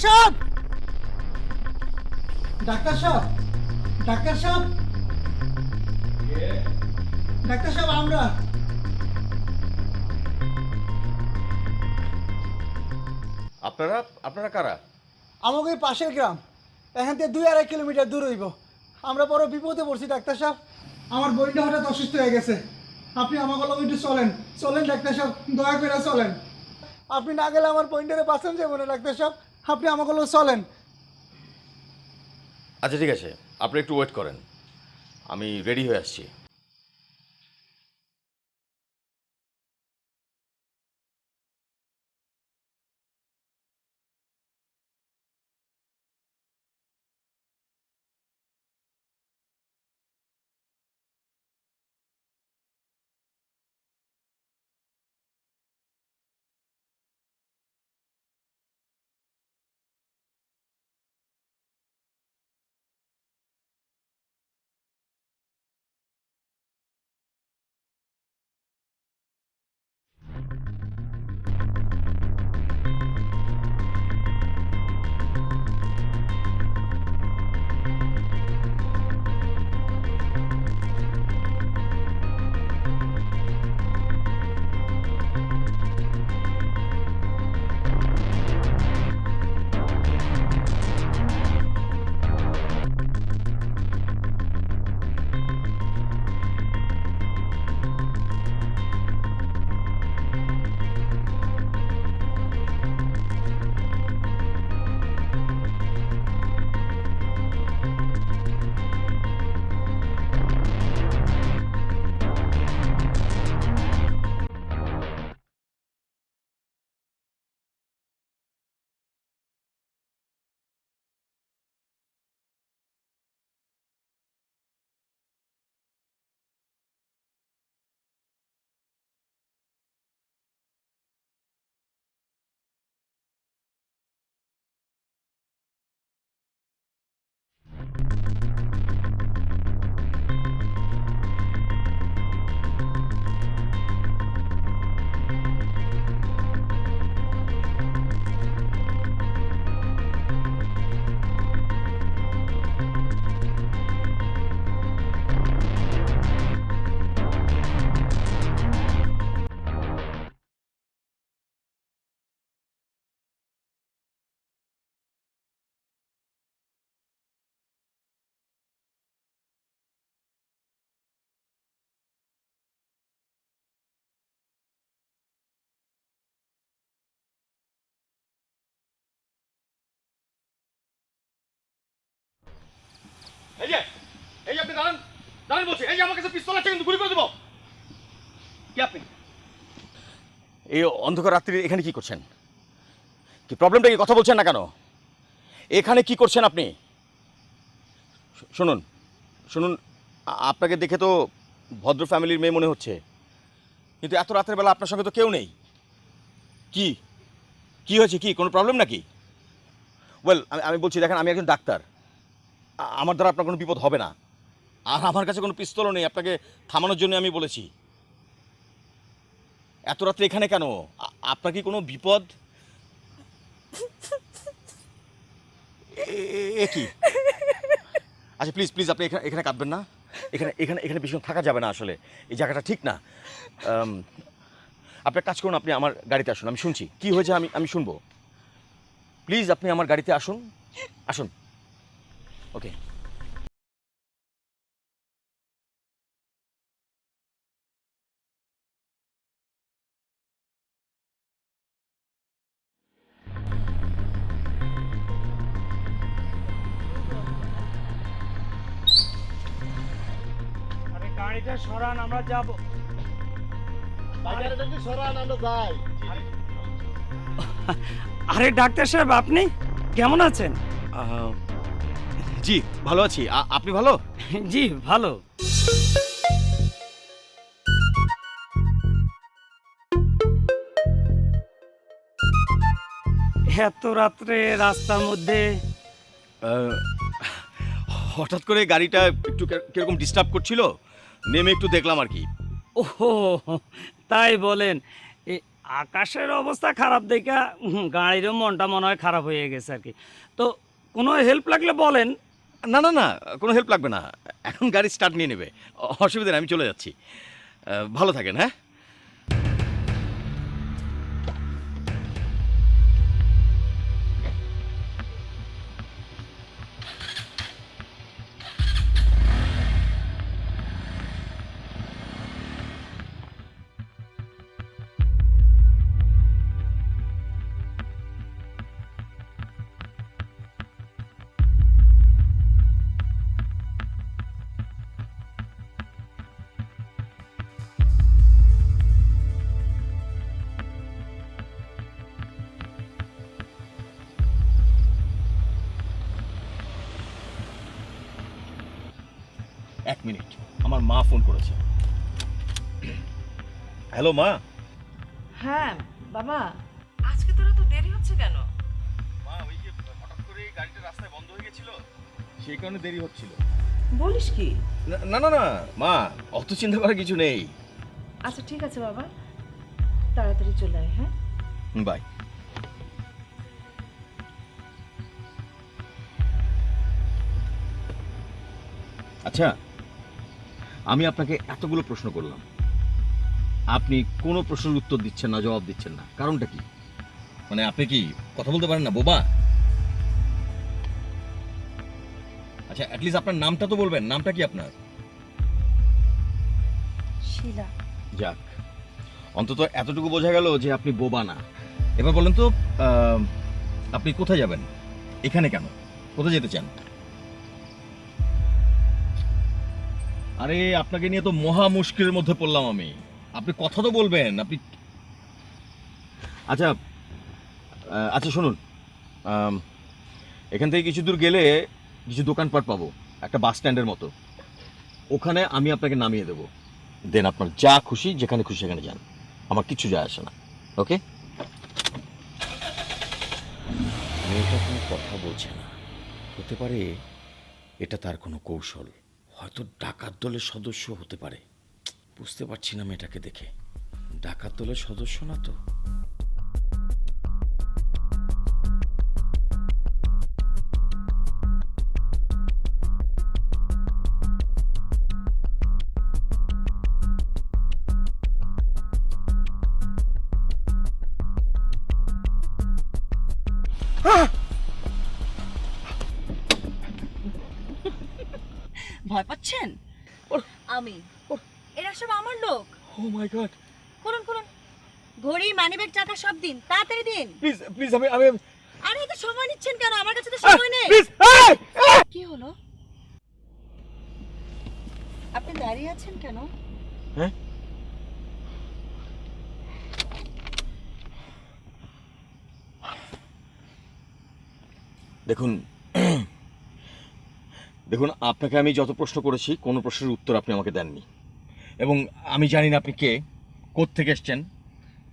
সাহেব, ডাক্তার সাহেব, ডাক্তার সাহেব, ডাক্তার সাহেব, আমরা আপনারা আপনারা কারা? আমাকে এই পাশের গ্রাম, এখান থেকে 2-2.5 কিলোমিটার দূর হইব। আমরা বড় বিপদে পড়ছি ডাক্তার সাহেব। আমার বোনটা হঠাৎ অসুস্থ হয়ে গেছে। আপনি আমাকে লগে একটু চলেন, চলেন ডাক্তার সাহেব, দয়া করে চলেন। আপনি না গেলে আমার বোনটারে বাঁচান যাবে না ডাক্তার সাহেব, আপনি আমাকে লগে চলেন। আচ্ছা ঠিক আছে, আপনি একটু ওয়েট করেন, আমি রেডি হয়ে আসছি। এই যে এই যে আপনি দাঁড়ান, দাঁড়ান বলছি, এই যে আমার কাছে পিস্তল আছে, কিন্তু গুলি করে দেবো। কি আপনি এই অন্ধকার রাত্রি এখানে কি করছেন? কি প্রবলেমটা, কি কথা বলছেন না কেন? এখানে কি করছেন আপনি? শুনুন শুনুন, আপনাকে দেখে তো ভদ্র ফ্যামিলির মেয়ে মনে হচ্ছে, কিন্তু এত রাতের বেলা আপনার সঙ্গে তো কেউ নেই। কি কি হয়েছে, কি কোনো প্রবলেম নাকি? ওয়েল, আমি বলছি, দেখেন আমি একজন ডাক্তার, আমার দ্বারা আপনার কোনো বিপদ হবে না, আর আমার কাছে কোনো পিস্তলও নেই আপনাকে থামানোর জন্য আমি বলেছি। এত রাত্রে এখানে কেন? আপনার কি কোনো বিপদ? এ কি? আচ্ছা প্লিজ প্লিজ, আপনি এখানে এখানে কাঁদবেন না, এখানে এখানে এখানে বেশিক্ষণ থাকা যাবে না, আসলে এই জায়গাটা ঠিক না। আপনি কাজ করুন, আপনি আমার গাড়িতে আসুন, আমি শুনছি কি হয়েছে, আমি শুনবো। প্লিজ আপনি আমার গাড়িতে আসুন, আসুন। ওকে। আরে গাড়িটা সরান, আমরা যাব। আরে ডাক্তার সাহেব, আপনি কেমন আছেন? জি ভালো আছি, আপনি ভালো? জি ভালো। এত রাত্রে রাস্তার মধ্যে? হঠাৎ করে গাড়িটা একটু কিরকম ডিস্টার্ব করছিল, নেমে একটু দেখলাম আর কি। ওহো, তাই বলেন। আকাশের অবস্থা খারাপ দেখে গাড়িরও মনটা মনে হয় খারাপ হয়ে গেছে আর কি। তো কোনো হেল্প লাগলে বলেন। না না না, কোনো হেল্প লাগবে না, এখন গাড়ি স্টার্ট নিয়ে নেবে, অসুবিধা নেই, আমি চলে যাচ্ছি। ভালো থাকেন, হ্যাঁ। এক মিনিট, আমার মা ফোন করেছে। হ্যালো মা। হ্যাঁ বাবা, আজকে তোরা তো দেরি হচ্ছে কেন? মা, ওই যে হঠাৎ করে গাড়িটা রাস্তায় বন্ধ হয়ে গেছিল, সেই কারণে দেরি হচ্ছিল। বলিস কি? না না না মা, অত চিন্তা করার কিছু নেই। আচ্ছা ঠিক আছে বাবা, তাড়াতাড়ি চলে আয়। হ্যাঁ বাই। আচ্ছা, আমি আপনাকে এতগুলো প্রশ্ন করলাম, আপনি কোনো প্রশ্নের উত্তর দিচ্ছেন না, জবাব দিচ্ছেন না, কারণটা কি? মানে আপনি কি কথা বলতে পারেন না, বোবা? আচ্ছা, অ্যাটলিস্ট আপনার নামটা তো বলবেন, নামটা কি আপনার? শিলা। যাক, অন্তত এতটুকু বোঝা গেল যে আপনি বোবা না। এবার বলেন তো, আপনি কোথায় যাবেন? এখানে কেন? কোথায় যেতে চান? আরে আপনাকে নিয়ে তো মহা মুশকিলের মধ্যে পড়লাম আমি, আপনি কথা তো বলবেন। আপনি আচ্ছা আচ্ছা শুনুন, এখান থেকে কিছু দূর গেলে কিছু দোকানপাট পাবো, একটা বাস স্ট্যান্ডের মতো, ওখানে আমি আপনাকে নামিয়ে দেবো। দেন আপনার যা খুশি যেখানে খুশি সেখানে যান, আমার কিছু যায় আসে না। ওকে? মেয়েটা কোনো কথা বলছে না, হতে পারে এটা তার কোনো কৌশল, হয়তো ডাকাত দলের সদস্য হতে পারে। বুঝতে পারছি না মেয়েটাকে দেখে, ডাকাত দলের সদস্য না তো। ভয় পাচ্ছেন? আমি, এরা সব আমার লোক। ও মাই গড, করুন করুন, ঘড়ি, মানিব্যাগ, টাকা সব দিন, তাড়াতাড়ি দিন। প্লিজ প্লিজ, আমি আরে এত সময় নিচ্ছেন কেন? আমার কাছে তো সময় নেই। প্লিজ। কি হলো? আপনি দাঁড়িয়ে আছেন কেন? হ্যাঁ, দেখুন দেখুন, আপনাকে আমি যত প্রশ্ন করেছি কোনো প্রশ্নের উত্তর আপনি আমাকে দেননি, এবং আমি জানি না আপনি কে, কোত্থেকে এসছেন,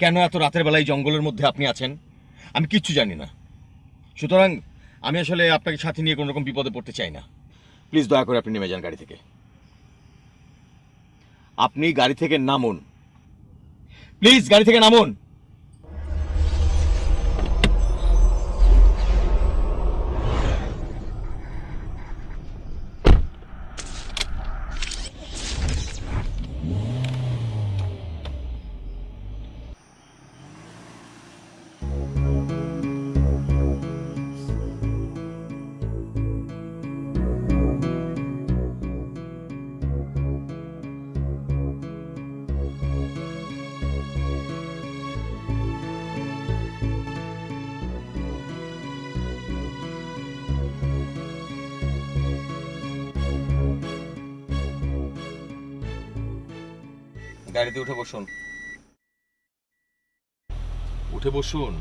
কেন এত রাতের বেলায় জঙ্গলের মধ্যে আপনি আছেন, আমি কিচ্ছু জানি না। সুতরাং আমি আসলে আপনাকে সাথে নিয়ে কোনো রকম বিপদে পড়তে চাই না। প্লিজ দয়া করে আপনি নেমে যান গাড়ি থেকে। আপনি গাড়ি থেকে নামুন, প্লিজ গাড়ি থেকে নামুন। গাড়িতে উঠে বসুন, উঠে বসুন।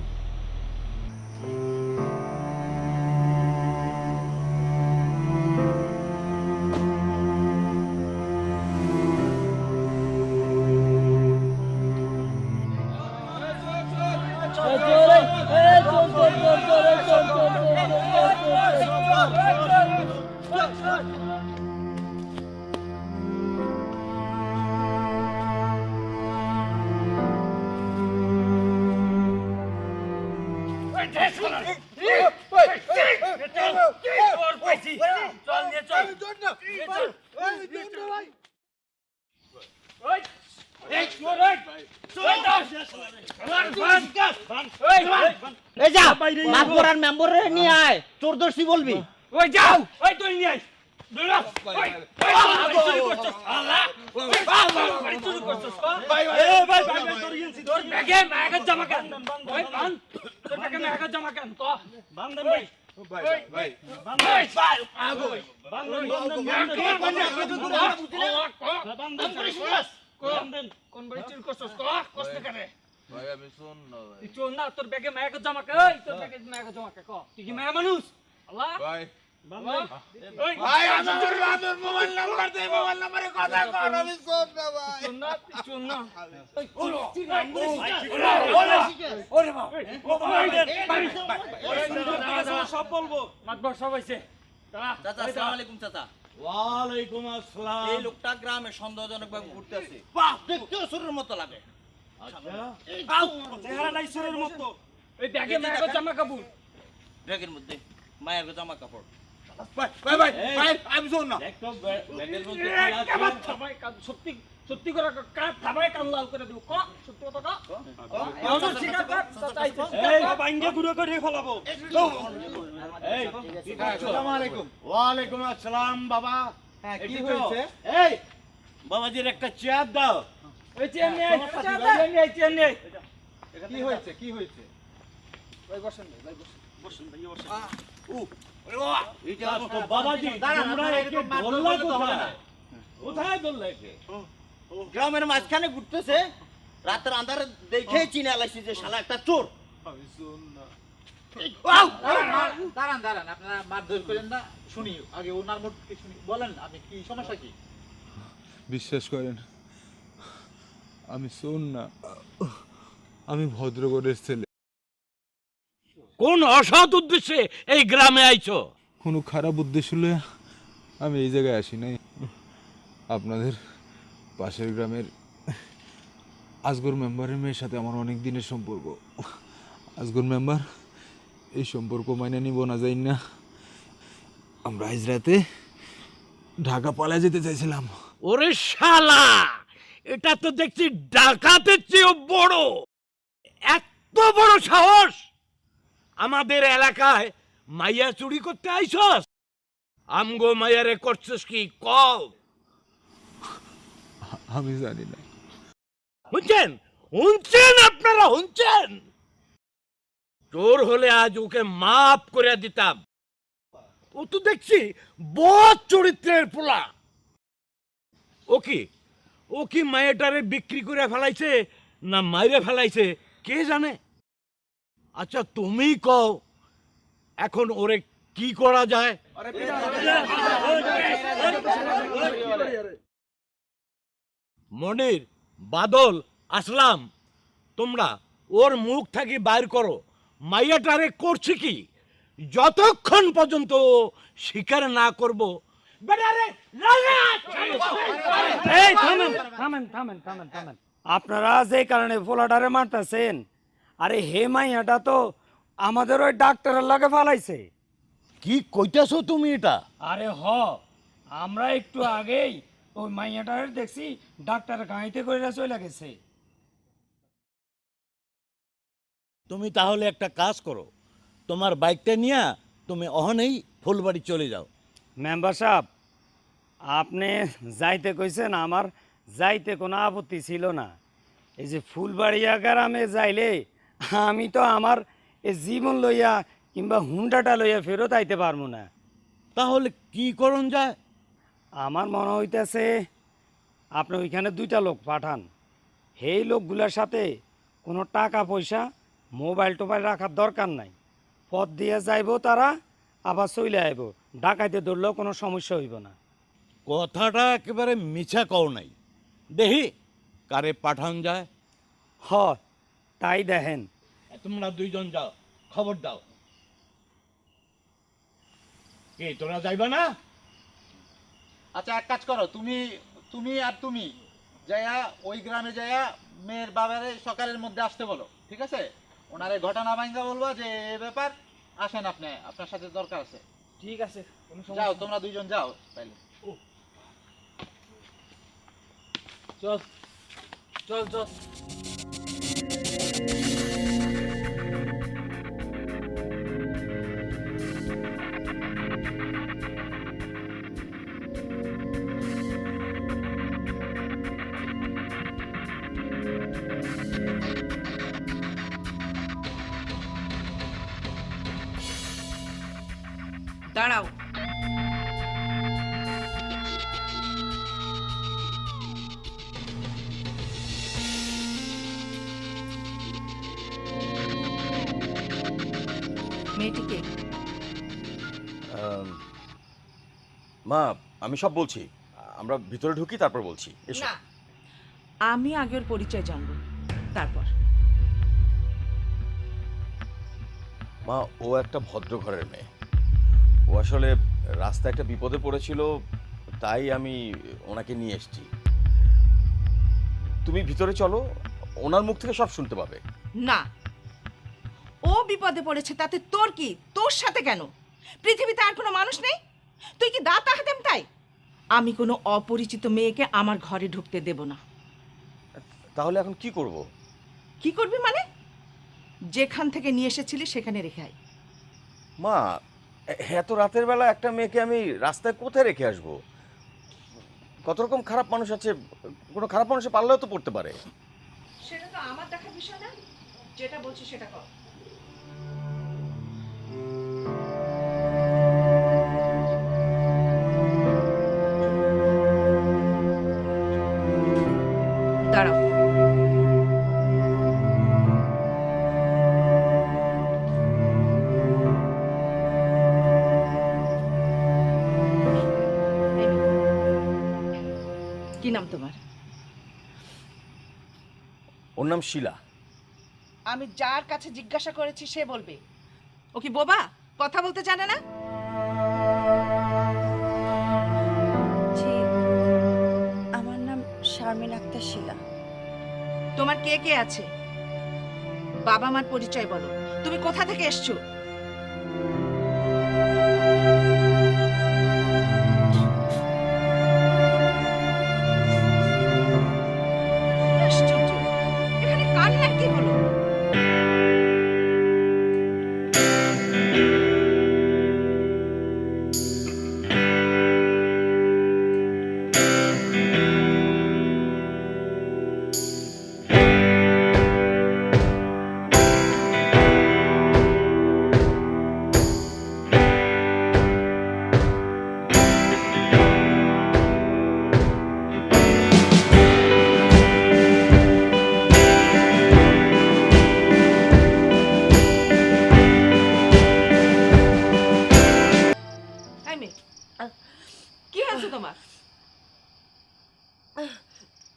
এই যা মাতবর আর মেম্বরে নিয়ে আয় চোর দর্শি বলবি ওই যাও ওই তুই নিয়ে আয় দৌড়া ওই চুরি করছস আল্লাহ ওই চুরি করছস এ ভাই তোর গেছি তোর ব্যাগে মায়ের জামা কেন ওই বান তোর ব্যাগে মায়ের জামা কেন তো বান্দন ভাই ভাই বান্দন ভাই আগো বান্দন বান্দন কোন বাড়ি চুরি করছস কষ্ট করে ভাই আমি শুন না ভাই তুই চোর না তোর ব্যাগে মায়ের জামা কে ওই তোর ব্যাগে মায়ের জামা কে তুই কি মায়া মানুষ আল্লাহ ভাই বান্দন ওই ভাই আমার মোবাইল নাম্বার দে মোবাইল নম্বরে কথা কর আমি শুন না ভাই চোর না সব বলবো মাতবর সব হয়েছে চাচা আসসালামু আলাইকুম চাচা ওয়ালাইকুম আসসালাম এই লোকটা গ্রামে সন্দেহজনক ভাবে ঘুরতেছে বাহ দেখতেও সুরের মতো লাগে চেহারা নাই সুরের মতো এই ব্যাগে মায়ের জামা কাপড় ব্যাগের মধ্যে মায়ের জামা কাপড় ভাই ভাই ভাই আমি শুন না সত্যি সত্যি করে থাবাই কান লাল করে দিব সত্যি কথা বাইঙ্গে ঘুরে করে ফেলাবো আসসালামু আলাইকুম ওয়ালাইকুম আসসালাম বাবা। হ্যাঁ কি হয়েছে এই বাবাজির একটা চেয়ার দাও। ওই চেন নেই চেন নেই কি হয়েছে কি হয়েছে এটা তো বাবাজি তোমরা একে ধরলা কোথায়? কোথায় ধরলা একে? গ্রামের মাঝখানে ঘুরতেছে রাতের আন্ধারে দেখেই চিনে আলাইছি যে শালা একটা চোর আমি শুন না দাঁড়ান দাঁড়ান আপনারা মারধর করেন না শুনি আগে ওনার মুখ থেকে শুনি বলেন আপনি কি সমস্যা কি বিশ্বাস করেন আমি শুন না আমি ভদ্রগড়ের ছেলে কোন অসৎ উদ্দেশ্যে এই গ্রামে আইছো কোনো খারাপ উদ্দেশ্য হলে আমি এই জায়গায় আসি নাই আপনাদের পাশের গ্রামের আজগর মেম্বারের মেয়ের সাথে আমার অনেক দিনের সম্পর্ক আজগর মেম্বার এই সম্পর্ক মাইনে নিব না যাই না আমরা আজ রাতে ঢাকা পালা যেতে চাইছিলাম ওরে শালা এটা তো দেখছি ডাকাতের চেয়েও বড় এত বড় সাহস আমাদের এলাকায় মাইয়া চুরি করতে আইছস আমগো মাইয়ারে করছস কি কও আমি জানি না শুনছেন আপনারা শুনছেন চোর হলে আজ ওকে মাফ করে দিতাম ও তো দেখছি বদ চরিত্রের পোলা ও কি মায়েটারে বিক্রি করে ফেলাইছে না মাইরে ফেলাইছে কে জানে আচ্ছা তুমি কও এখন ওরে কি করা যায় মনির বাদল আসলাম তোমরা ওর মুখ থেকে বাইর করো মাইয়াটারে করছে কি যতক্ষণ পর্যন্ত ও স্বীকার না করব আপনারা যে কারণে ফোলাটারে মারতেছেন আরে হে মাইয়াটা তো আমাদের ওই ডাক্তারের লগে ফালাইছে কি কইতাছো তুমি এটা? আরে আমরা একটু আগেই ওই মাইয়াটারে দেখছি ডাক্তার গাঁইতে করে চলে গেছে তুমি তাহলে একটা কাজ করো, তোমার বাইকটা নিয়ে তুমি অহনেই ফুলবাড়ি চলে যাও। মেম্বার সাহেব আপনি যাইতে কইছেন আমার যাইতে কোনো আপত্তি ছিল না এই যে ফুলবাড়িয়া গ্রামে যাইলে আমি তো আমার এই জীবন লইয়া কিংবা হুন্ডাটা লইয়া ফেরত আইতে পারবো না তাহলে কি করণ যায়? আমার মনে হইতেছে আপনি ওইখানে দুইটা লোক পাঠান সেই লোকগুলোর সাথে কোনো টাকা পয়সা মোবাইল টোবাইল রাখার দরকার নাই পথ দিয়ে যাইব তারা আবার চলে আইব ডাকাইতে ধরলেও কোনো সমস্যা হইব না কথাটা একেবারে মিছা কও নাই, দেখি কারে পাঠান যায়। তাই দেখেন তোমরা দুইজন যাও, খবর দাও। কে তোমরা যাইবা না? আচ্ছা এক কাজ করো তুমি আর তুমি যাইয়া ওই গ্রামে যাইয়া মেয়ের বাবারে সকালের মধ্যে আসতে বলো ঠিক আছে ওনারে ঘটনা ভাঙ্গা বলবা যে এ ব্যাপার, আসেন আপনি, আপনার সাথে দরকার আছে। ঠিক আছে, কোনো যাও তোমরা দুইজন যাও তাইলে। চল চল চল। দাঁড়াও। মেয়েটিকে মা, আমি সব বলছি, আমরা ভিতরে ঢুকি তারপর বলছি। এসো। না, আমি আগে ওর পরিচয় জানবো, তারপর। মা, ও একটা ভদ্র ঘরের মেয়ে। ও আসলে রাস্তায় একটা বিপদে পড়েছিল, তাই আমি ওনাকে নিয়ে এসেছি। তুমি ভিতরে চলো, ওনার মুখ থেকে সব শুনতে পাবে। না, ও বিপদে পড়েছে তাতে তোর কি? তোর সাথে কেন? পৃথিবীতে আর কোনো মানুষ নেই? তুই কি দাঁত হাতেম তাই? আমি কোনো অপরিচিত মেয়েকে আমার ঘরে ঢুকতে দেব না। তাহলে এখন কি করব? কি করবি মানে? যেখান থেকে নিয়ে এসেছিলি সেখানে রেখে আয়। মা, এত রাতের বেলা একটা মেয়েকে আমি রাস্তায় কোথায় রেখে আসবো? কত রকম খারাপ মানুষ আছে, কোনো খারাপ মানুষে পারলেও তো পড়তে পারে। সেটা তো আমার দেখার বিষয় না, যেটা বলছি সেটা কর। দাঁড়াও। কি নাম তোমার? ওর নাম শিলা। আমি যার কাছে জিজ্ঞাসা করেছি সে বলবে। ও কি বোবা? কথা বলতে জানে না? আমার নাম শারমিন আক্তার শিলা। তোমার কে কে আছে? বাবা মার পরিচয় বলো। তুমি কোথা থেকে এসছো? আশ্চর্য, এখানে কান্নার কি হলো? এই মেয়ে, কি হয়েছে তোমার?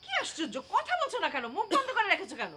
কি আশ্চর্য, কথা বলছো না কেন? মুখ বন্ধ করে রেখেছো কেন?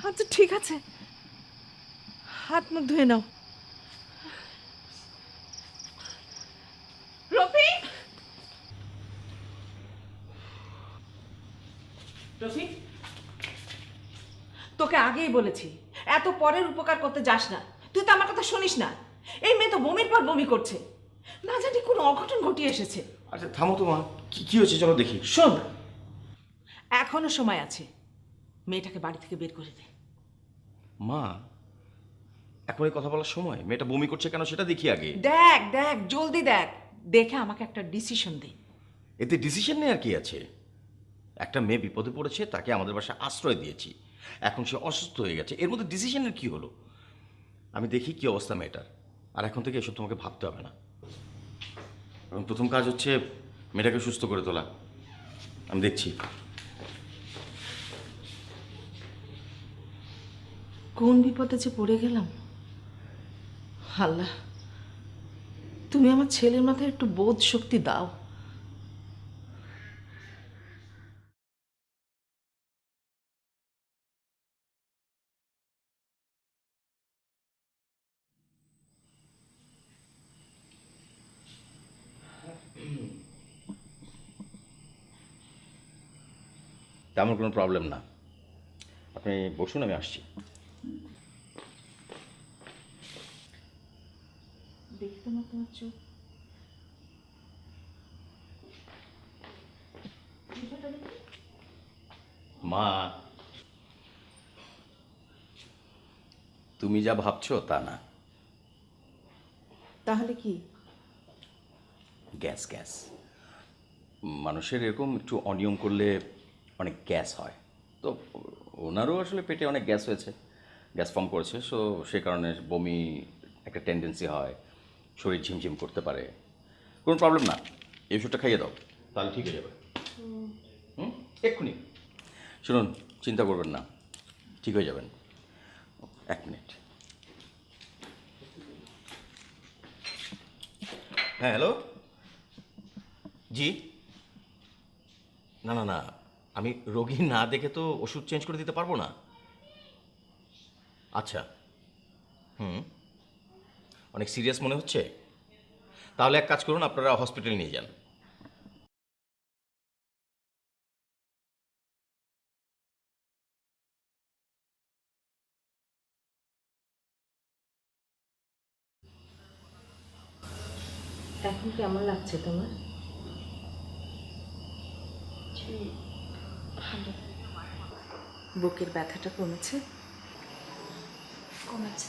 আচ্ছা ঠিক আছে, হাত মুখ ধুয়ে নাও। রফিক, রফিক, তোকে আগেই বলেছি এত পরের উপকার করতে যাস না। তুই তো আমার কথা শুনিস না। এই মেয়ে তো বমির পর বমি করছে, না জানি কোনো অঘটন ঘটিয়ে এসেছে। আচ্ছা থামো তো মা, কি হয়েছে চলো দেখি। শোন, এখনো সময় আছে, মেয়েটাকে বাড়ি থেকে বের করে দে। মা, এখন এই কথা বলার সময়? মেয়েটা বমি করছে কেন সেটা দেখি আগে। দেখ দেখ, জলদি দেখ, দেখে আমাকে একটা ডিসিশন দে। এতে ডিসিশন নেই আর কি আছে? একটা মেয়ে বিপদে পড়েছে, তাকে আমাদের বাসায় আশ্রয় দিয়েছি, এখন সে অসুস্থ হয়ে গেছে, এর মধ্যে ডিসিশনের কি হলো? আমি দেখি কি অবস্থা মেয়েটার, আর এখন থেকে এসব তোমাকে ভাবতে হবে না। এবং প্রথম কাজ হচ্ছে মেয়েটাকে সুস্থ করে তোলা। আমি দেখছি। কোন বিপদে যে পড়ে গেলাম। আল্লাহ, তুমি আমার ছেলের মাথায় একটু বোধ শক্তি দাও। তেমন কোনো প্রবলেম না, আপনি বসুন, আমি আসছি। দেখতে না তোমার চোখ। মা, তুমি যা ভাবছো তা না। তাহলে কি? গ্যাস গ্যাস, মানুষের এরকম একটু অনিয়ম করলে অনেক গ্যাস হয়। তো ওনারও আসলে পেটে অনেক গ্যাস হয়েছে, গ্যাস ফর্ম করেছে, সো সে কারণে বমি একটা টেন্ডেন্সি হয়, শরীর ঝিমঝিম করতে পারে। কোনো প্রবলেম না, এই ওষুধটা খাইয়ে দাও, তাহলে ঠিক হয়ে যাবে। এক্ষুনি। শুনুন, চিন্তা করবেন না, ঠিক হয়ে যাবেন। 1 মিনিট। হ্যাঁ, হ্যালো। জি, না না না, আমি রোগী না দেখে তো ওষুধ চেঞ্জ করে দিতে পারবো না। আচ্ছা, অনেক সিরিয়াস মনে হচ্ছে, তাহলে এক কাজ করুন, আপনারা হসপিটালে নিয়ে যান। এখন কেমন লাগছে তোমার? বুকের ব্যথাটা কমেছে? কমেছে।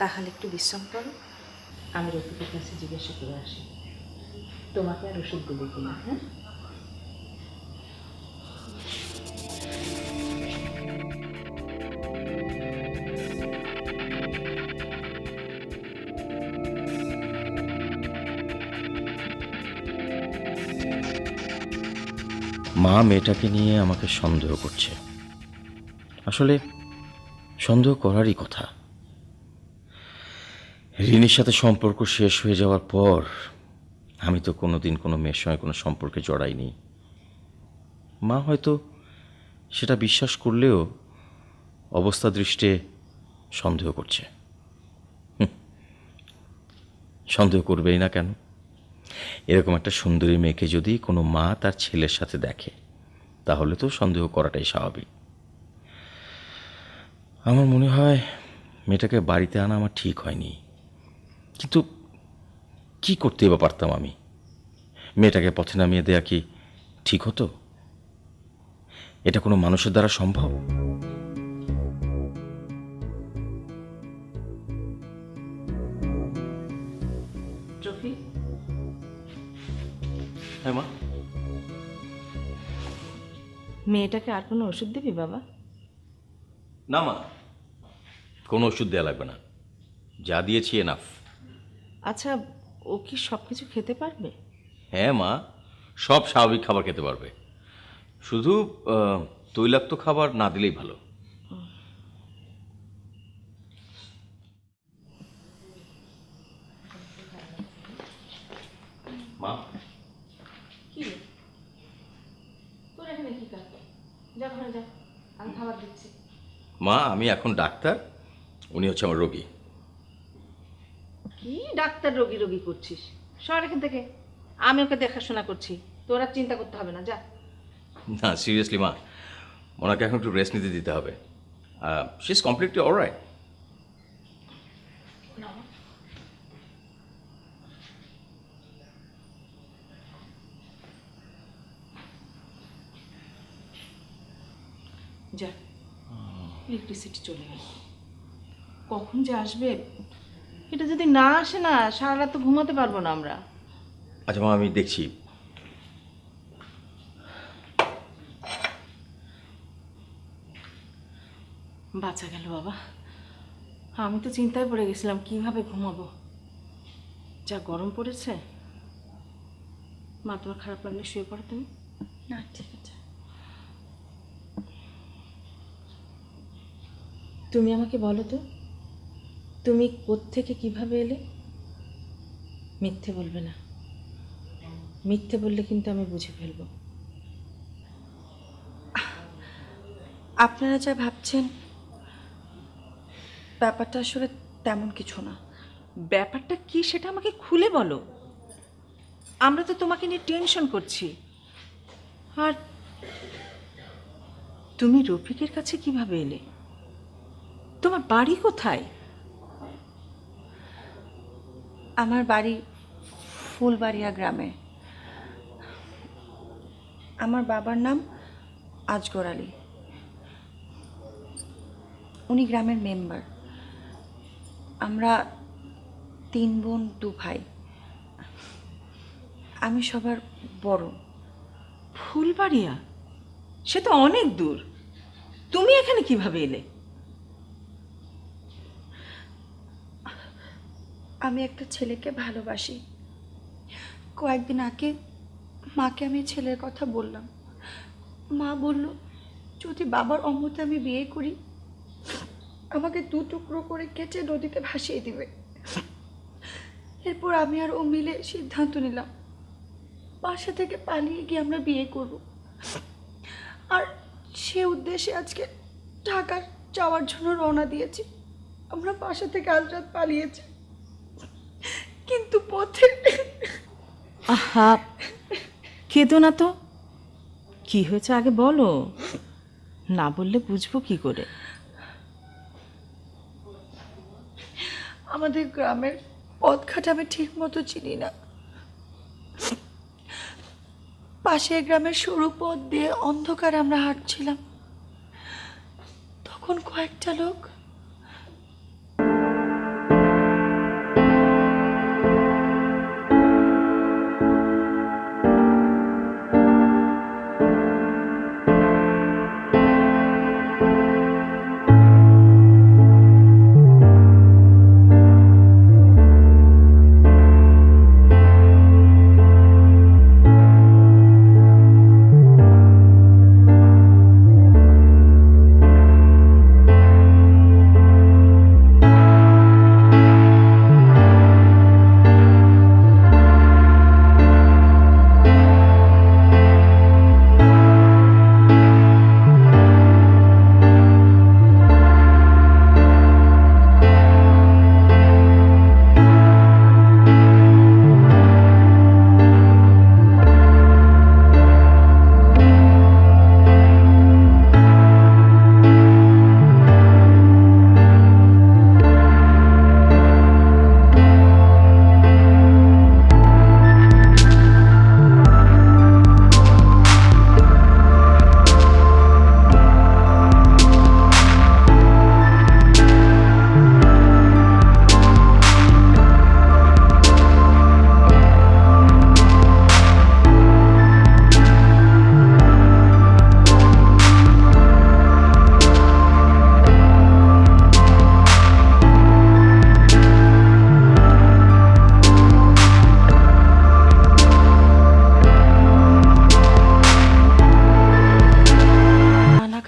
তাহলে একটু বিশ্রাম করো, আমি রফিকের কাছে জিজ্ঞাসা করে আসি তোমাকে আর ওষুধ দেবে কিনা। হ্যাঁ, মা মেয়েটাকে নিয়ে আমাকে সন্দেহ করছে। আসলে সন্দেহ করারই কথা। রিনির সাথে সম্পর্ক শেষ হয়ে যাওয়ার পর আমি তো কোনোদিন কোনো মেয়ের সঙ্গে কোনো সম্পর্কে জড়াইনি। মা হয়তো সেটা বিশ্বাস করলেও অবস্থা দৃষ্টে সন্দেহ করছে। সন্দেহ করবেই না কেন? এরকম একটা সুন্দরী মেয়েকে যদি কোনো মা তার ছেলের সাথে দেখে, তাহলে তো সন্দেহ করাটাই স্বাভাবিক। আমার মনে হয় মেয়েটাকে বাড়িতে আনা আমার ঠিক হয়নি, কিন্তু কি করতেই বা পারতাম আমি? মেয়েটাকে পথে নামিয়ে দেয়া কি ঠিক হতো? এটা কোনো মানুষের দ্বারা সম্ভব? রফিক, হ্যাঁ মা। মেয়েটাকে আর কোনো ওষুধ দিবি বাবা? না মা, কোনো ওষুধ দেওয়া লাগবে না, যা দিয়েছি এনাফ। আচ্ছা, ও কি সব কিছু খেতে পারবে? হ্যাঁ মা, সব স্বাভাবিক খাবার খেতে পারবে, শুধু তৈলাক্ত খাবার না দিলেই ভালো। মা, কি রে, তোর এখানে কি কাজ? যা ঘরে যা, আমি খাবার দিচ্ছি। মা আমি এখন ডাক্তার, উনি হচ্ছে আমার রোগী। কি ডাক্তার রোগী রোগী করছিস? সর এখান থেকে, আমি ওকে দেখাশোনা করছি, তোর আর চিন্তা করতে হবে না, যা। না সিরিয়াসলি মা, ওনাকে এখন একটু রেস্ট নিতে দিতে হবে। She is completely alright. যা, ইলেকট্রিসিটি চলে গেল, কখন যে আসবে? এটা যদি না আসে না, সারা রাত তো ঘুমাতে পারবো না আমরা। আচ্ছা মা, আমি দেখছি। বাঁচা গেল বাবা। আমি তো চিন্তায় পড়ে গেছিলাম কিভাবে ঘুমাবো, যা গরম পড়েছে। মা, তোমার খারাপ লাগলে শুয়ে পড়ো তুমি। না ঠিক আছে। তুমি আমাকে বলো তো, তুমি কোত্থেকে কিভাবে এলে? মিথ্যে বলবে না, মিথ্যে বললে কিন্তু আমি বুঝে ফেলবো। আপনারা যা ভাবছেন ব্যাপারটা আসলে তেমন কিছু না। ব্যাপারটা কি সেটা আমাকে খুলে বলো। আমরা তো তোমাকে নিয়ে টেনশন করছি। আর তুমি রফিকের কাছে কিভাবে এলে? তোমার বাড়ি কোথায়? আমার বাড়ি ফুলবাড়িয়া গ্রামে। আমার বাবার নাম আজগর আলী। উনি গ্রামের মেম্বার। আমরা 3 বোন 2 ভাই। আমি সবার বড়। ফুলবাড়িয়া? সে তো অনেক দূর। তুমি এখানে কিভাবে এলে? আমি একটা ছেলেকে ভালোবাসি। কয়েকদিন আগে মাকে আমি ছেলের কথা বললাম। মা বলল যদি বাবার অমতে আমি বিয়ে করি আমাকে 2 টুকরো করে কেটে নদীতে ভাসিয়ে দিবে। এরপর আমি আর ও মিলে সিদ্ধান্ত নিলাম বাসা থেকে পালিয়ে গিয়ে আমরা বিয়ে করব। আর সে উদ্দেশ্যে আজকে ঢাকা যাওয়ার জন্য রওনা দিয়েছি। আমরা বাসা থেকে আজ রাত পালিয়েছি, কিন্তু পথে আহা, কেঁদো না তো। কি হয়েছে আগে বলো, না বললে বুঝবো কি করে। আমাদের গ্রামের পথঘাট আমি ঠিক মতো চিনি না। পাশের গ্রামের সরু পথ দিয়ে অন্ধকারে আমরা হাঁটছিলাম। তখন কয়েকটা লোক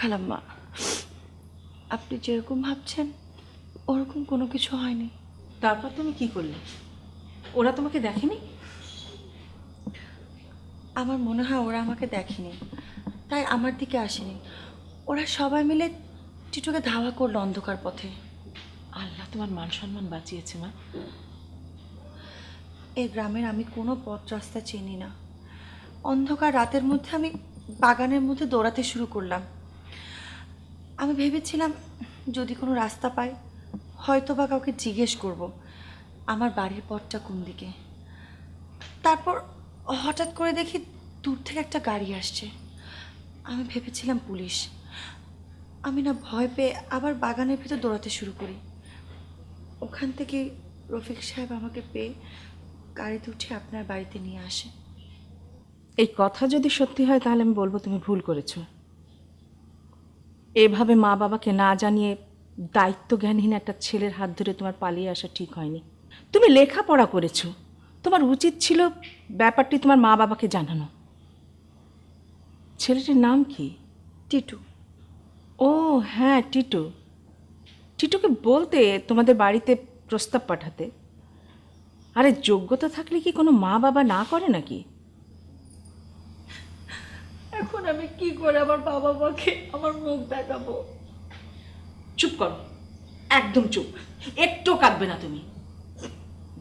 খালাম্মা, আপনি যেরকম ভাবছেন ওরকম কোনো কিছু হয়নি। তারপর তুমি কি করলে? ওরা তোমাকে দেখেনি? আমার মনে হয় ওরা আমাকে দেখেনি, তাই আমার দিকে আসেনি। ওরা সবাই মিলে টিটুকে ধাওয়া করলো অন্ধকার পথে। আল্লাহ তোমার মান সম্মান বাঁচিয়েছে মা। এই গ্রামের আমি কোনো পথ রাস্তা চিনি না। অন্ধকার রাতের মধ্যে আমি বাগানের মধ্যে দৌড়াতে শুরু করলাম। আমি ভেবেছিলাম যদি কোনো রাস্তা পাই হয়তো বা কাউকে জিজ্ঞেস করব আমার বাড়ির পথটা কোন দিকে। তারপর হঠাৎ করে দেখি দূর থেকে একটা গাড়ি আসছে। আমি ভেবেছিলাম পুলিশ। আমি না ভয় পেয়ে আবার বাগানের ভিতর দৌড়াতে শুরু করি। ওখান থেকে রফিক সাহেব আমাকে পেয়ে গাড়িতে উঠে আপনার বাড়িতে নিয়ে আসে। এই কথা যদি সত্যি হয় তাহলে আমি বলবো তুমি ভুল করেছো। এভাবে মা বাবাকে না জানিয়ে দায়িত্ব জ্ঞানহীন একটা ছেলের হাত ধরে তোমার পালিয়ে আসা ঠিক হয়নি। তুমি লেখাপড়া করেছো, তোমার উচিত ছিল ব্যাপারটি তোমার মা বাবাকে জানানো। ছেলেটির নাম কি? টিটু। ও হ্যাঁ, টিটু। টিটুকে বলতে তোমাদের বাড়িতে প্রস্তাব পাঠাতে। আরে যোগ্যতা থাকলে কি কোনো মা বাবা না করে নাকি? এখন আমি কি করে আমার বাবা মাকে আমার মুখ দেখাবো? চুপ করো, একদম চুপ, একটু কাঁদবে না তুমি।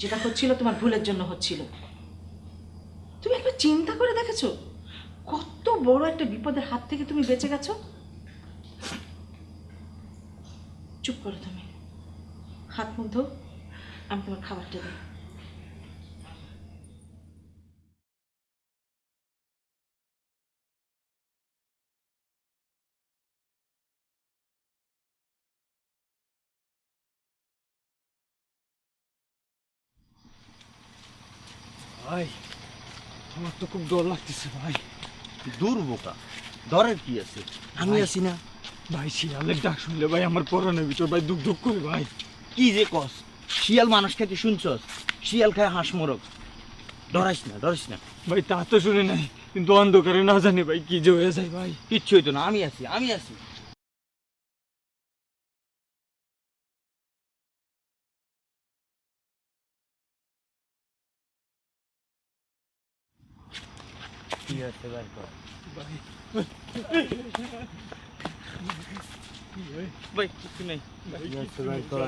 যেটা হচ্ছিল তোমার ভুলের জন্য হচ্ছিল। তুমি একবার চিন্তা করে দেখেছো কত বড় একটা বিপদের হাত থেকে তুমি বেঁচে গেছো? চুপ করো তুমি, হাত মুখ ধো, আমি তোমার খাবারটা দিই। ভাই আমার তো খুব ডর লাগতেছে ভাই। দূর বোকা, ডরের কি আছে, আমি আছি না। ভাই শিয়ালের ডাক শুনলে ভাই আমার পরানোর ভিতর ভাই দুঃখ দুঃখ করে ভাই। কি যে কস, শিয়াল মানুষ খেতে শুনছস? শিয়াল খায় হাঁস মোরগ। ডরাইস না, ডরাইস না। ভাই তা তো শুনে নাই, কিন্তু অন্ধকারে না জানি ভাই কি যে হয়ে যায় ভাই। কিচ্ছু হইতো না, আমি আছি, আমি আছি। কি আছে বের কর ভাই, কিছু নেই ভাই,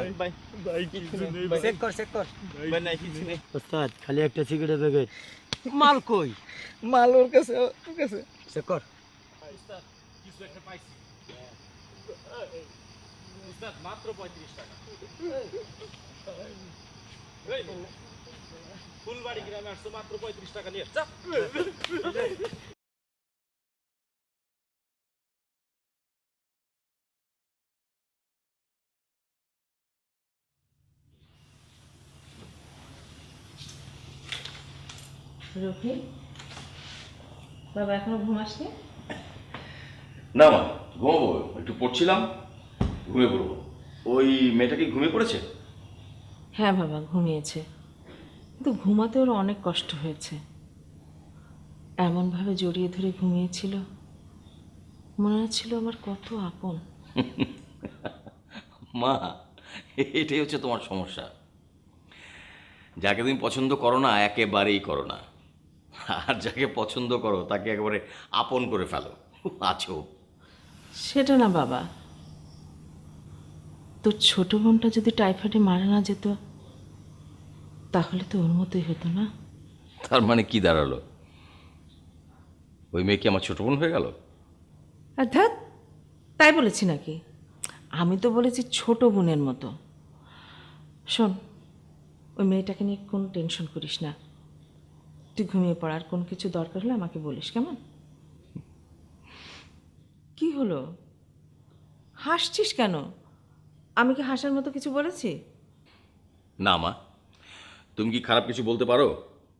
ভাই কিছু নেই ভাই। চেক কর, চেক কর ভাই, নাই কিছু নেই। ওস্তাদ খালি একটা সিগারেট প্যাকেট। মাল কই? মাল ওর কাছে, ওর কাছে। চেক কর। উস্তাদ কিছু একটা পাইছি। উস্তাদ মাত্র 35 টাকা। ফুলবাড়ি গ্রামে আসছো, মাত্র 35 টাকা নিয়ে যা। রফি, বাবা এখনো ঘুমাসনি? না মা, ঘুমাবো, একটু পড়ছিলাম, ঘুমিয়ে পড়বো। ওই মেয়েটা কি ঘুমিয়ে পড়েছে? হ্যাঁ বাবা, ঘুমিয়েছে, কিন্তু ঘুমাতে ওর অনেক কষ্ট হয়েছে। এমনভাবে জড়িয়ে ধরে ঘুমিয়েছিল, মনে হচ্ছিল আমার কত আপন। মা, এটাই হচ্ছে তোমার সমস্যা। যাকে তুমি পছন্দ করো না একেবারেই করো না, আর যাকে পছন্দ করো তাকে একেবারে আপন করে ফেলো। আছো সেটা না বাবা, তোর ছোট বোনটা যদি টাইফয়েডে মারা না যেত তাহলে তো ওর মতোই হতো না? তার মানে কি দাঁড়ালো? ওই মেয়ে কি আমার ছোট বোন হয়ে গেল? অর্থাৎ তাই বলেছি নাকি? আমি তো বলেছি ছোট বোনের মতো। শোন, ওই মেয়েটাকে নিয়ে কোনো টেনশন করিস না, তুই ঘুমিয়ে পড়ার কোনো কিছু দরকার হলে আমাকে বলিস, কেমন? কি হলো, হাসছিস কেন? আমি কি হাসার মতো কিছু বলেছি? না মা, তুমি কি খারাপ কিছু বলতে পারো?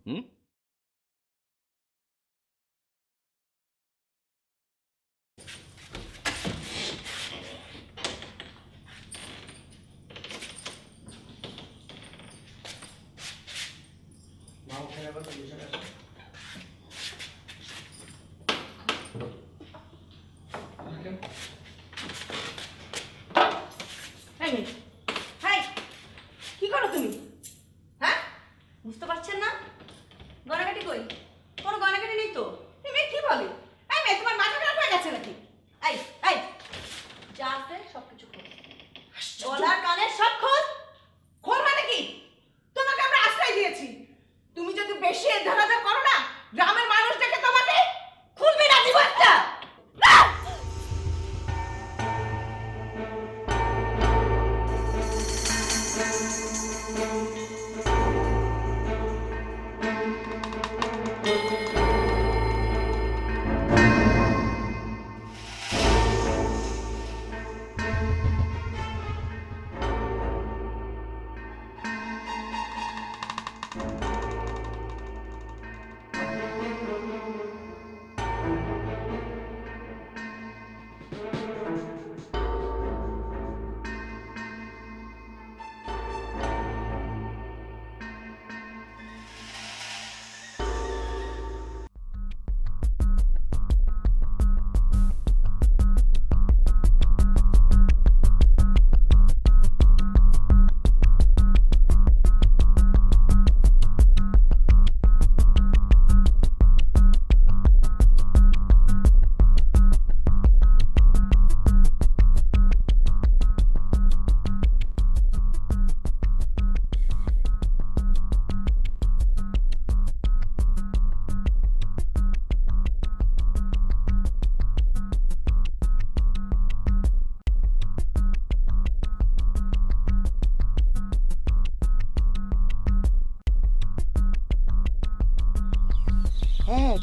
হুম? এই মেয়ে, হাই, কি করো তুমি? হ্যাঁ, বুঝতে পারছেন না?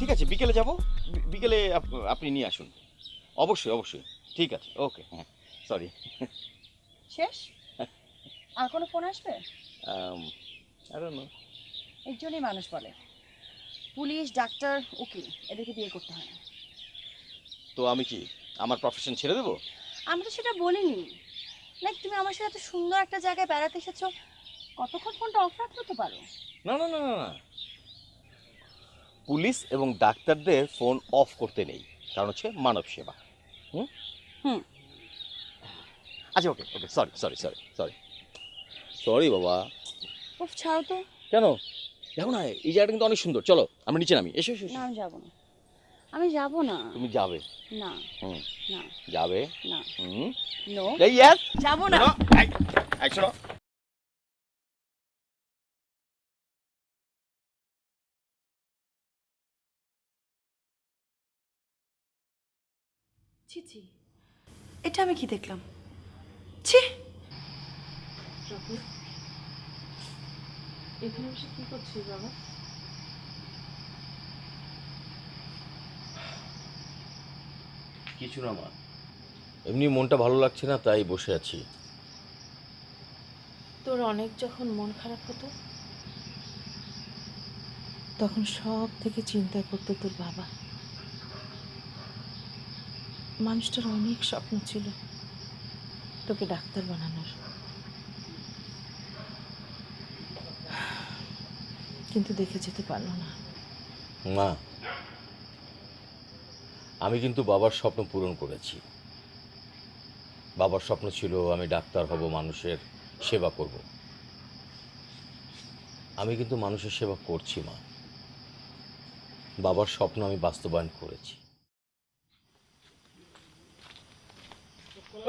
ঠিক আছে, বিকেলে যাব, বিকেলে আপনি নিয়ে আসুন। অবশ্যই অবশ্যই, ঠিক আছে, ওকে, হ্যাঁ, সরি। শেষ? আর কোনো ফোন আসবে? I don't know. এর জন্যই মানুষ বলে পুলিশ, ডাক্তার, উকিল এদেরকে বিয়ে করতে হয় না। তো আমি কি আমার প্রফেশন ছেড়ে দেবো? আমি তো সেটা বলিনি। লাইক তুমি আমার সাথে এত সুন্দর একটা জায়গায় বেড়াতে এসেছো, কতক্ষণ ফোনটা অফ রাখতে তো পারো। না না না না না, পুলিশ এবং ডাক্তারদের ফোন অফ করতে নেই, কারণ হচ্ছে মানব সেবা। হুম হুম। আচ্ছা, okay okay, sorry sorry sorry sorry sorry বাবা। উফ, ছাড়ো তো। কেন? দেখো না, এই জায়গাটা কিন্তু অনেক সুন্দর, চলো আমরা নিচে নামি। এসো এসো না, এসো। আমি যাবো না, আমি যাবো না। তুমি যাবে? না হুম, না যাবে? না, হুম, নো, ইয়েস। যাবো না। শোনো, ছি ছি, এটা আমি কি দেখলাম? ছি। এখানে বসে কি করছিস বাবা? কিছু না মা, এমনি মনটা ভালো লাগছে না, তাই বসে আছি। তোর অনেক যখন মন খারাপ হতো তখন সব থেকে চিন্তা করতো তোর বাবা। মানুষটার অনেক স্বপ্ন ছিল তোকে ডাক্তার বানানোর, কিন্তু দেখে যেতে পারলো না। মা, আমি কিন্তু বাবার স্বপ্ন পূরণ করেছি। বাবার স্বপ্ন ছিল আমি ডাক্তার হব, মানুষের সেবা করব। আমি কিন্তু মানুষের সেবা করছি মা, বাবার স্বপ্ন আমি বাস্তবায়ন করেছি।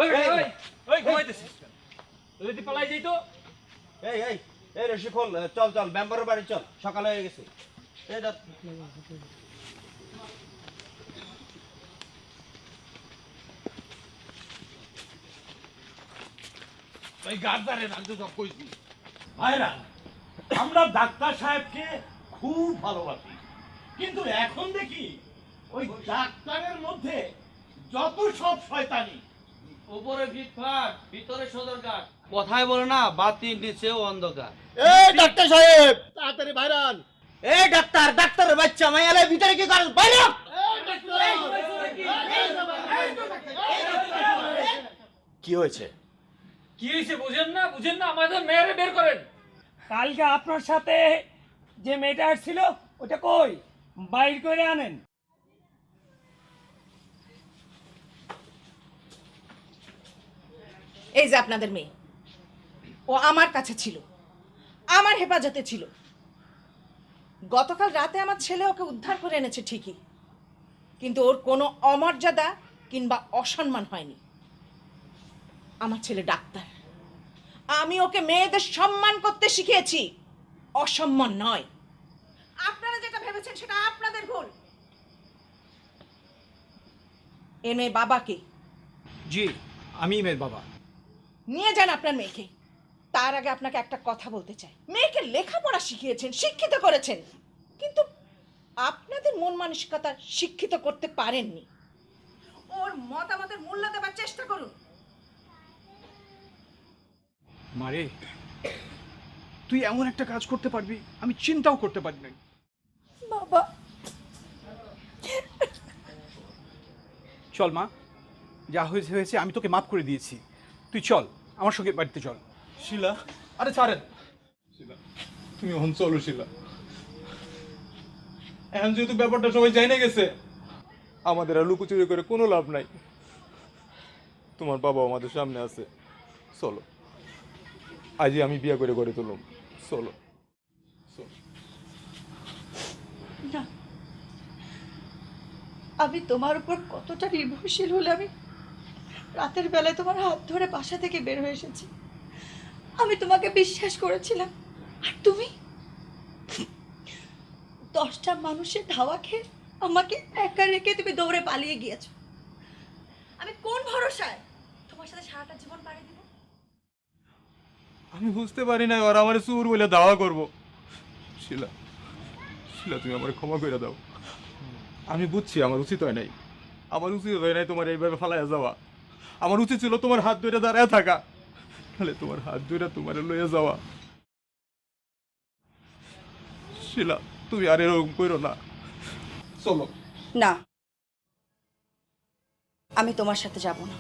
ওই ওই ওই ঘুমাইতেছিস কেন? যদি পালাই যাই তো? এই এই এই রশি খোল, চল চল মেম্বারের বাড়ি চল, সকাল হয়ে গেছে। এই দাঁত ওই গার্দারে রাখতে সব কইছি। ভাইরা, আমরা ডাক্তার সাহেবকে খুব ভালোবাসি, কিন্তু এখন দেখি ওই ডাক্তারের মধ্যে যত সব শয়তানি। উপরে ফিটফাট, ভিতরে সদরঘাট। কথায় বলে না, বাতির নিচেও অন্ধকার। এই ডাক্তার সাহেব, তাড়াতাড়ি বাইরান। এই ডাক্তার, ডাক্তারের বাচ্চা মাইয়ালে ভিতরে কি করেন? বাইরে! কি হয়েছে? কি হয়েছে বুঝেন না? বুঝেন না? আমাদের মেয়েরে বের করেন। কালকে আপনার সাথে যে মেয়েটা আসছিল ওটা কই? বাইর করে আনেন। এই যে আপনাদের মেয়ে, ও আমার কাছে ছিল, আমার হেফাজতে ছিল। গতকাল রাতে আমার ছেলে ওকে উদ্ধার করে এনেছে ঠিকই, কিন্তু ওর কোনো অমর্যাদা কিংবা অসম্মান হয়নি। আমার ছেলে ডাক্তার, আমি ওকে মেয়েদের সম্মান করতে শিখিয়েছি, অসম্মান নয়। আপনারা যেটা ভেবেছেন সেটা আপনাদের ভুল। এ মেয়ে বাবাকে জি, আমি মেয়ের বাবা। নিয়ে যান আপনার মেয়েকে। তার আগে আপনাকে একটা কথা বলতে চাই। মেয়েকে লেখাপড়া শিখিয়েছেন, শিক্ষিত করেছেন, কিন্তু আপনাদের মন মানসিকতা শিক্ষিত করতে পারেননি। ওর মতামতের মূল্য দেবার চেষ্টা করুন। মারে, তুই এমন একটা কাজ করতে পারবি আমি চিন্তাও করতে পারি নাই। বাবা, চল মা, যা হয়েছে হয়েছে, আমি তোকে মাফ করে দিয়েছি। তুই চল আমার সঙ্গে বাড়িতে চল। শিলা, আরে ছাড়েন। শিলা, তুমি এখন চলো শিলা। এখন যেহেতু ব্যাপারটা সবাই জানে গেছে, আমাদের আর লুকোচুরি করে কোনো লাভ নাই। তোমার বাবা আমাদের সামনে আছে, চলো আজই আমি বিয়ে করে গড়ে তুলুম, চলো চলো। না, আমি তোমার উপর কতটা নির্ভরশীল হলে আমি রাতের বেলায় তোমার হাত ধরে বাসা থেকে বের হয়ে এসেছি। আমি তোমাকে বিশ্বাস করেছিলাম, আর তুমি 10টা মানুষের ধাওয়া খেয়ে আমাকে একা রেখে তুমি দৌড়ে পালিয়ে গিয়েছো। আমি কোন ভরসায় তোমার সাথে সারাটা জীবন পাড়ি দিব? আমি বুঝতে পারি না ওরা আমার চুর বলে দাওয়া করবো। শিলা, শিলা, তুমি আমার ক্ষমা করে দাও। আমি বুঝছি আমার উচিত হয় নাই, আমার উচিত হয় নাই তোমার এইভাবে ফালাইয়া যাওয়া। আমার উচিত ছিল তোমার হাত ধরে দাঁড়ায় থাকা, তাহলে তোমার হাত ধরে তোমার লইয়া যাওয়া। শিলা, তুমি আর এরকম করো না, চলো। না, আমি তোমার সাথে যাব না।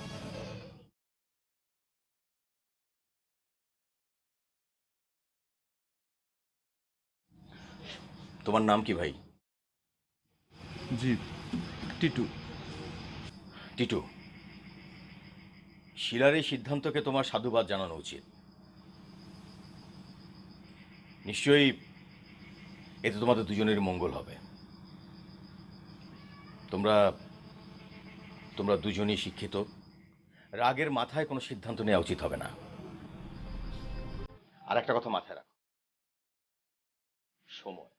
তোমার নাম কি ভাই? জি, টিটু। টিটু, শিলার এই সিদ্ধান্তকে তোমার সাধুবাদ জানানো উচিত। নিশ্চয়ই এতে তোমাদের দুজনেরই মঙ্গল হবে। তোমরা তোমরা দুজনেই শিক্ষিত, রাগের মাথায় কোনো সিদ্ধান্ত নেওয়া উচিত হবে না। আর একটা কথা মাথায় রাখো, সময়